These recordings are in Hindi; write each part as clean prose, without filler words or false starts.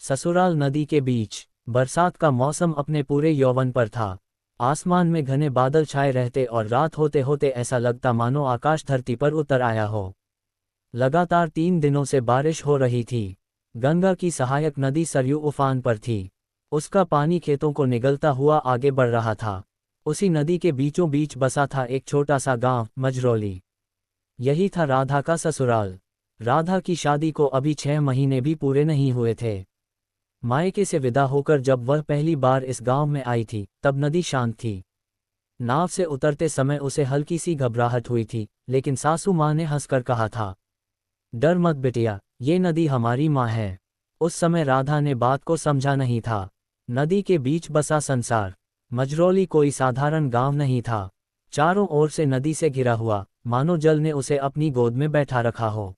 ससुराल नदी के बीच। बरसात का मौसम अपने पूरे यौवन पर था। आसमान में घने बादल छाए रहते और रात होते होते ऐसा लगता मानो आकाश धरती पर उतर आया हो। लगातार 3 दिनों से बारिश हो रही थी। गंगा की सहायक नदी सरयू उफान पर थी। उसका पानी खेतों को निगलता हुआ आगे बढ़ रहा था। उसी नदी के बीचों बीच बसा था एक छोटा सा गांव, मजरौली। यही था राधा का ससुराल। राधा की शादी को अभी 6 महीने भी पूरे नहीं हुए थे। मायके से विदा होकर जब वह पहली बार इस गांव में आई थी, तब नदी शांत थी। नाव से उतरते समय उसे हल्की सी घबराहट हुई थी, लेकिन सासू माँ ने हंसकर कहा था, डर मत बिटिया, ये नदी हमारी माँ है। उस समय राधा ने बात को समझा नहीं था। नदी के बीच बसा संसार। मजरौली कोई साधारण गांव नहीं था। चारों ओर से नदी से घिरा हुआ, मानो जल ने उसे अपनी गोद में बैठा रखा हो।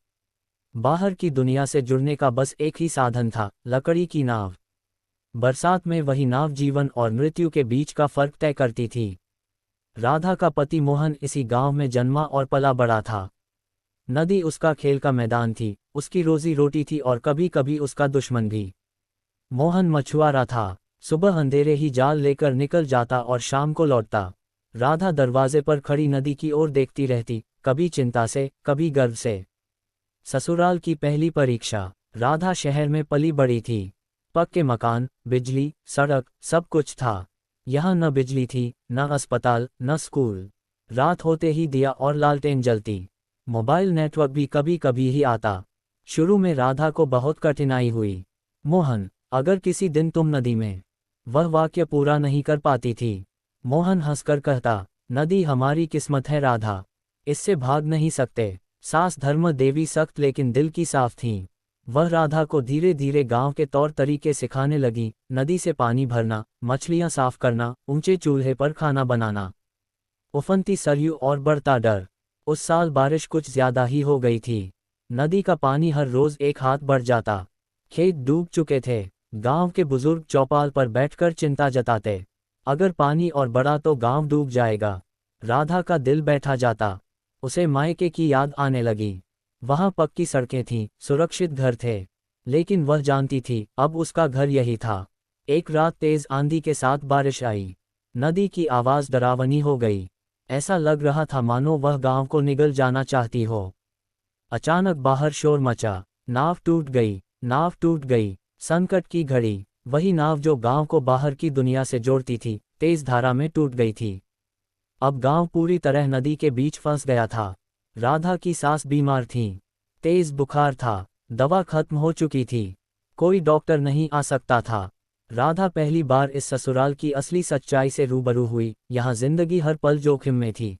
बाहर की दुनिया से जुड़ने का बस एक ही साधन था, लकड़ी की नाव। बरसात में वही नाव जीवन और मृत्यु के बीच का फर्क तय करती थी। राधा का पति मोहन इसी गांव में जन्मा और पला बड़ा था। नदी उसका खेल का मैदान थी, उसकी रोजी रोटी थी और कभी कभी उसका दुश्मन भी। मोहन मछुआरा था। सुबह अंधेरे ही जाल लेकर निकल जाता और शाम को लौटता। राधा दरवाजे पर खड़ी नदी की ओर देखती रहती, कभी चिंता से, कभी गर्व से। ससुराल की पहली परीक्षा। राधा शहर में पली बड़ी थी। पक्के मकान, बिजली, सड़क, सब कुछ था। यहाँ न बिजली थी, न अस्पताल, न स्कूल। रात होते ही दिया और लालटेन जलती। मोबाइल नेटवर्क भी कभी कभी ही आता। शुरू में राधा को बहुत कठिनाई हुई। मोहन, अगर किसी दिन तुम नदी में, वह वाक्य पूरा नहीं कर पाती थी। मोहन हंसकर कहता, नदी हमारी किस्मत है राधा, इससे भाग नहीं सकते। सास धर्म देवी सख्त लेकिन दिल की साफ थीं। वह राधा को धीरे धीरे गांव के तौर तरीके सिखाने लगी, नदी से पानी भरना, मछलियां साफ करना, ऊंचे चूल्हे पर खाना बनाना। उफनती सरयू और बढ़ता डर। उस साल बारिश कुछ ज्यादा ही हो गई थी। नदी का पानी हर रोज 1 हाथ बढ़ जाता। खेत डूब चुके थे। गांव के बुजुर्ग चौपाल पर बैठकर चिंता जताते, अगर पानी और बढ़ा तो गांव डूब जाएगा। राधा का दिल बैठा जाता। उसे मायके की याद आने लगी। वहां पक्की सड़कें थीं, सुरक्षित घर थे। लेकिन वह जानती थी, अब उसका घर यही था। एक रात तेज आंधी के साथ बारिश आई। नदी की आवाज डरावनी हो गई। ऐसा लग रहा था मानो वह गांव को निगल जाना चाहती हो। अचानक बाहर शोर मचा। नाव टूट गई, नाव टूट गई। संकट की घड़ी। वही नाव जो गांव को बाहर की दुनिया से जोड़ती थी, तेज धारा में टूट गई थी। अब गांव पूरी तरह नदी के बीच फंस गया था। राधा की सास बीमार थी। तेज बुखार था। दवा खत्म हो चुकी थी। कोई डॉक्टर नहीं आ सकता था। राधा पहली बार इस ससुराल की असली सच्चाई से रूबरू हुई। यहाँ जिंदगी हर पल जोखिम में थी।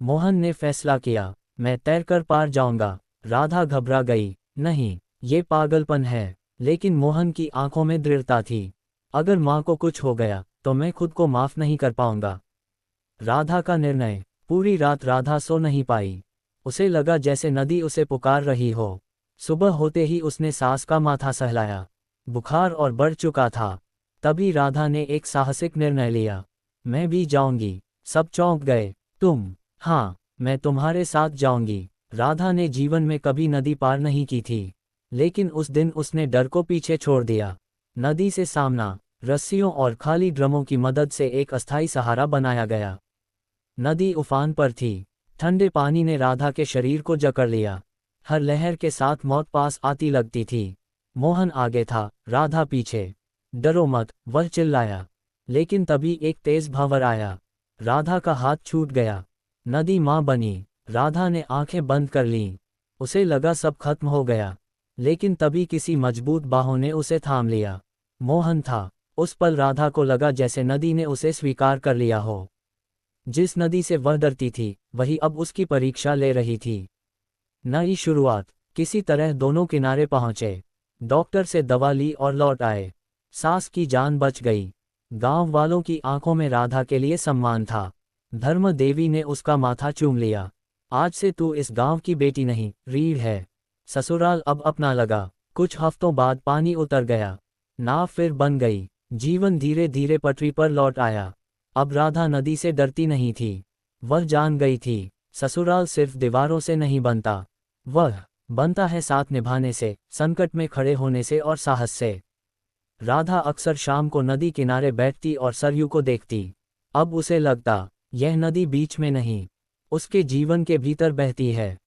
मोहन ने फैसला किया, मैं तैरकर पार जाऊंगा। राधा घबरा गई, नहीं, ये पागलपन है। लेकिन मोहन की आंखों में दृढ़ता थी। अगर माँ को कुछ हो गया तो मैं खुद को माफ नहीं कर पाऊंगा। राधा का निर्णय। पूरी रात राधा सो नहीं पाई। उसे लगा जैसे नदी उसे पुकार रही हो। सुबह होते ही उसने सास का माथा सहलाया। बुखार और बढ़ चुका था। तभी राधा ने एक साहसिक निर्णय लिया, मैं भी जाऊंगी। सब चौंक गए, तुम? हाँ, मैं तुम्हारे साथ जाऊंगी। राधा ने जीवन में कभी नदी पार नहीं की थी, लेकिन उस दिन उसने डर को पीछे छोड़ दिया। नदी से सामना, रस्सियों और खाली ड्रमों की मदद से एक अस्थायी सहारा बनाया गया। नदी उफान पर थी। ठंडे पानी ने राधा के शरीर को जकड़ लिया। हर लहर के साथ मौत पास आती लगती थी। मोहन आगे था, राधा पीछे। डरो मत, वह चिल्लाया। लेकिन तभी एक तेज भंवर आया। राधा का हाथ छूट गया। नदी मां बनी। राधा ने आंखें बंद कर लीं। उसे लगा सब खत्म हो गया। लेकिन तभी किसी मजबूत बाहों ने उसे थाम लिया। मोहन था। उस पल राधा को लगा जैसे नदी ने उसे स्वीकार कर लिया हो। जिस नदी से वह डरती थी, वही अब उसकी परीक्षा ले रही थी। नई शुरुआत। किसी तरह दोनों किनारे पहुंचे। डॉक्टर से दवा ली और लौट आए। सास की जान बच गई। गांव वालों की आंखों में राधा के लिए सम्मान था। धर्म देवी ने उसका माथा चूम लिया। आज से तू इस गांव की बेटी नहीं, रीढ़ है। ससुराल अब अपना लगा। कुछ हफ्तों बाद पानी उतर गया। नाव फिर बन गई। जीवन धीरे धीरे पटरी पर लौट आया। अब राधा नदी से डरती नहीं थी। वह जान गई थी, ससुराल सिर्फ दीवारों से नहीं बनता, वह बनता है साथ निभाने से, संकट में खड़े होने से और साहस से। राधा अक्सर शाम को नदी किनारे बैठती और सरयू को देखती। अब उसे लगता, यह नदी बीच में नहीं, उसके जीवन के भीतर बहती है।